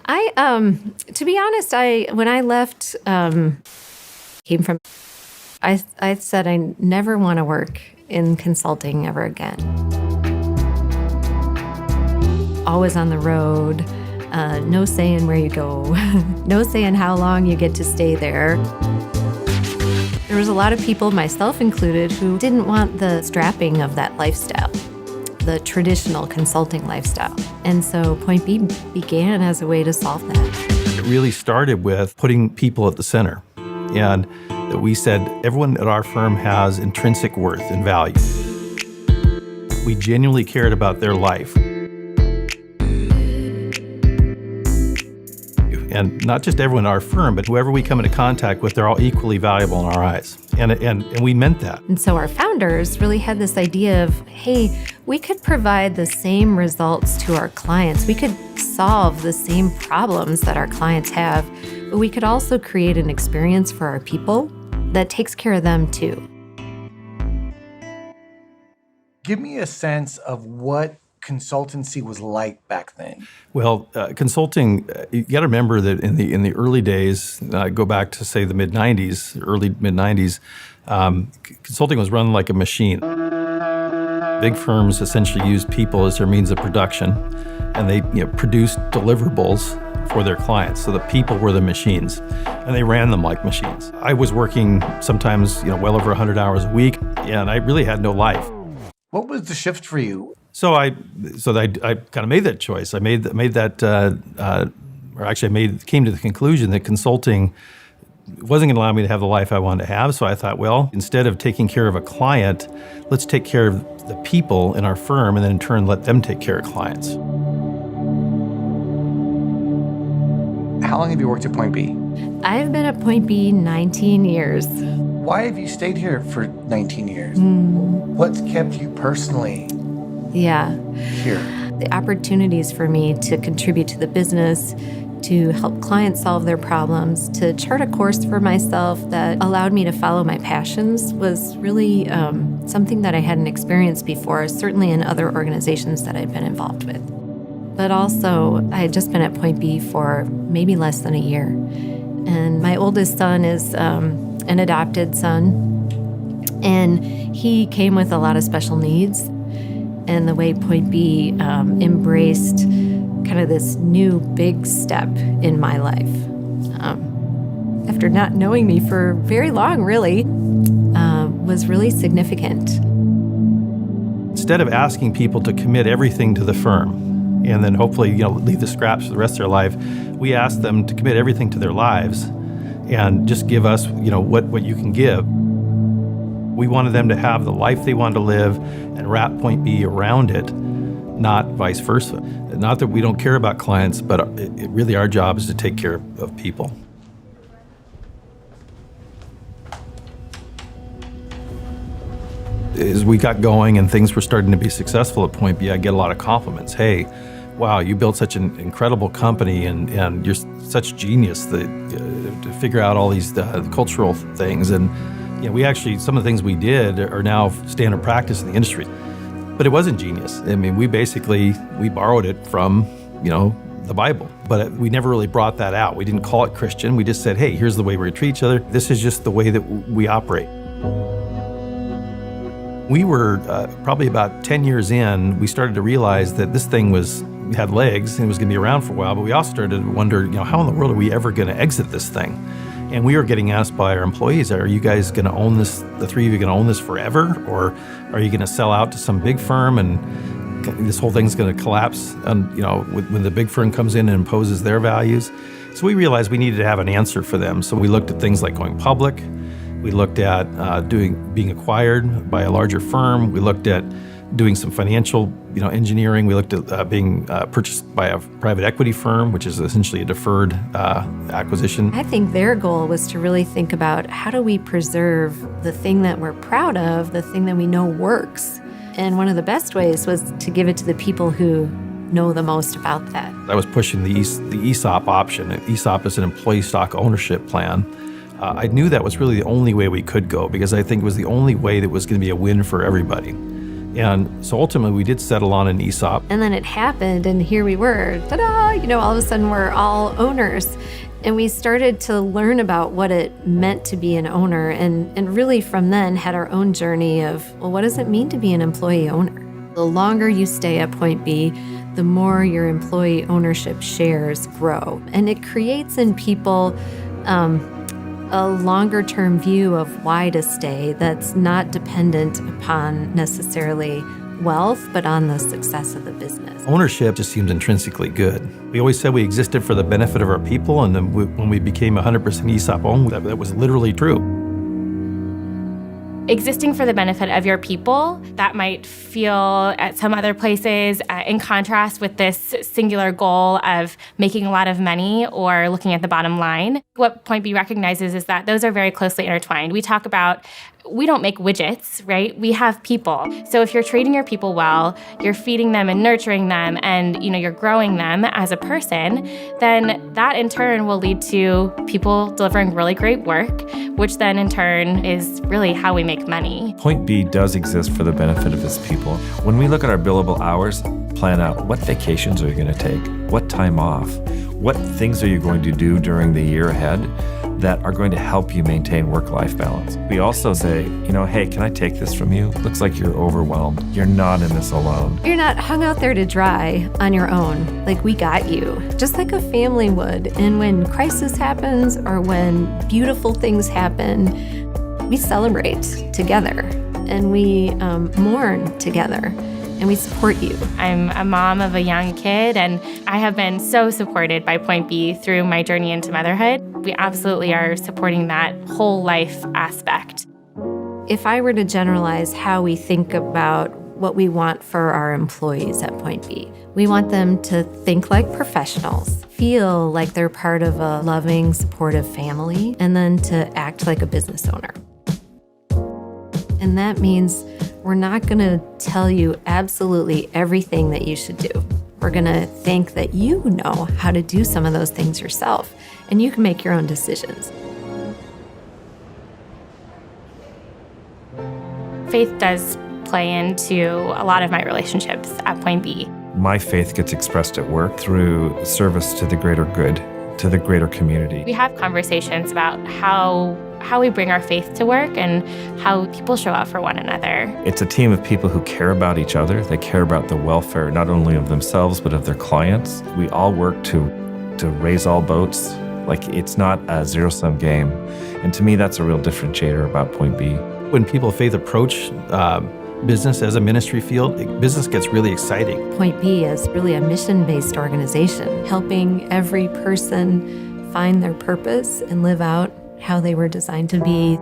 To be honest, when I left, came from, I said I never want to work in consulting ever again. Always on the road, no saying where you go, no saying how long you get to stay there. There was a lot of people, myself included, who didn't want the strapping of that lifestyle, the traditional consulting lifestyle. And so PointB began as a way to solve that. It really started with putting people at the center. And that we said everyone at our firm has intrinsic worth and value. We genuinely cared about their life. And not just everyone in our firm, but whoever we come into contact with, they're all equally valuable in our eyes. And we meant that. And so our founders really had this idea of, hey, we could provide the same results to our clients. We could solve the same problems that our clients have, but we could also create an experience for our people that takes care of them too. Give me a sense of what consultancy was like back then. Well, consulting, you got to remember that in the early days, go back to say the mid-90s, early mid-90s, consulting was run like a machine. Big firms essentially used people as their means of production, and they produced deliverables for their clients. So the people were the machines, and they ran them like machines. I was working sometimes well over 100 hours a week, and I really had no life. What was the shift for you? So I kind of made that choice. I made that, came to the conclusion that consulting wasn't going to allow me to have the life I wanted to have. So I thought, well, instead of taking care of a client, let's take care of the people in our firm, and then in turn let them take care of clients. How long have you worked at PointB? I've been at PointB 19 years. Why have you stayed here for 19 years? What's kept you personally here? The opportunities for me to contribute to the business, to help clients solve their problems, to chart a course for myself that allowed me to follow my passions was really something that I hadn't experienced before, certainly in other organizations that I've been involved with. But also, I had just been at PointB for maybe less than a year. And my oldest son is an adopted son, and he came with a lot of special needs. And the way PointB embraced kind of this new big step in my life, after not knowing me for very long, really, was really significant. Instead of asking people to commit everything to the firm and then hopefully leave the scraps for the rest of their life, we asked them to commit everything to their lives and just give us what you can give. We wanted them to have the life they wanted to live and wrap PointB around it, not vice versa. Not that we don't care about clients, but really our job is to take care of people. As we got going and things were starting to be successful at PointB, I get a lot of compliments. Hey, wow, you built such an incredible company, and you're such genius to figure out all these cultural things. And we actually, some of the things we did are now standard practice in the industry. But it wasn't genius. I mean, we borrowed it from, the Bible. But we never really brought that out. We didn't call it Christian. We just said, hey, here's the way we treat each other. This is just the way that we operate. We were probably about 10 years in, we started to realize that this thing had legs and it was going to be around for a while, but we also started to wonder, how in the world are we ever going to exit this thing? And we were getting asked by our employees, are you guys going to own this, the three of you going to own this forever? Or are you going to sell out to some big firm and this whole thing's going to collapse when the big firm comes in and imposes their values? So we realized we needed to have an answer for them. So we looked at things like going public. We looked at being acquired by a larger firm. We looked at doing some financial, engineering. We looked at being purchased by a private equity firm, which is essentially a deferred acquisition. I think their goal was to really think about how do we preserve the thing that we're proud of, the thing that we know works. And one of the best ways was to give it to the people who know the most about that. I was pushing the ESOP option. ESOP is an employee stock ownership plan. I knew that was really the only way we could go because I think it was the only way that was going to be a win for everybody. And so ultimately, we did settle on an ESOP. And then it happened, and here we were, ta-da! All of a sudden we're all owners. And we started to learn about what it meant to be an owner, and really from then had our own journey of, well, what does it mean to be an employee owner? The longer you stay at PointB, the more your employee ownership shares grow. And it creates in people a longer-term view of why to stay that's not dependent upon necessarily wealth, but on the success of the business. Ownership just seems intrinsically good. We always said we existed for the benefit of our people, and then when we became 100% ESOP owned, that was literally true. Existing for the benefit of your people, that might feel at some other places in contrast with this singular goal of making a lot of money or looking at the bottom line. What PointB recognizes is that those are very closely intertwined. We talk about we don't make widgets, right? We have people. So if you're treating your people well, you're feeding them and nurturing them, and you're growing them as a person, then that in turn will lead to people delivering really great work, which then in turn is really how we make money. PointB does exist for the benefit of its people. When we look at our billable hours, plan out what vacations are you going to take, what time off, what things are you going to do during the year ahead that are going to help you maintain work-life balance. We also say, hey, can I take this from you? Looks like you're overwhelmed. You're not in this alone. You're not hung out there to dry on your own. Like, we got you, just like a family would. And when crisis happens or when beautiful things happen, we celebrate together and we mourn together. And we support you. I'm a mom of a young kid, and I have been so supported by PointB through my journey into motherhood. We absolutely are supporting that whole life aspect. If I were to generalize how we think about what we want for our employees at PointB, we want them to think like professionals, feel like they're part of a loving, supportive family, and then to act like a business owner. And that means we're not going to tell you absolutely everything that you should do. We're going to think that you know how to do some of those things yourself, and you can make your own decisions. Faith does play into a lot of my relationships at PointB. My faith gets expressed at work through service to the greater good, to the greater community. We have conversations about how we bring our faith to work and how people show up for one another. It's a team of people who care about each other. They care about the welfare not only of themselves but of their clients. We all work to raise all boats. Like, it's not a zero-sum game. And to me, that's a real differentiator about PointB. When people of faith approach business as a ministry field, business gets really exciting. PointB is really a mission-based organization, helping every person find their purpose and live out how they were designed to be.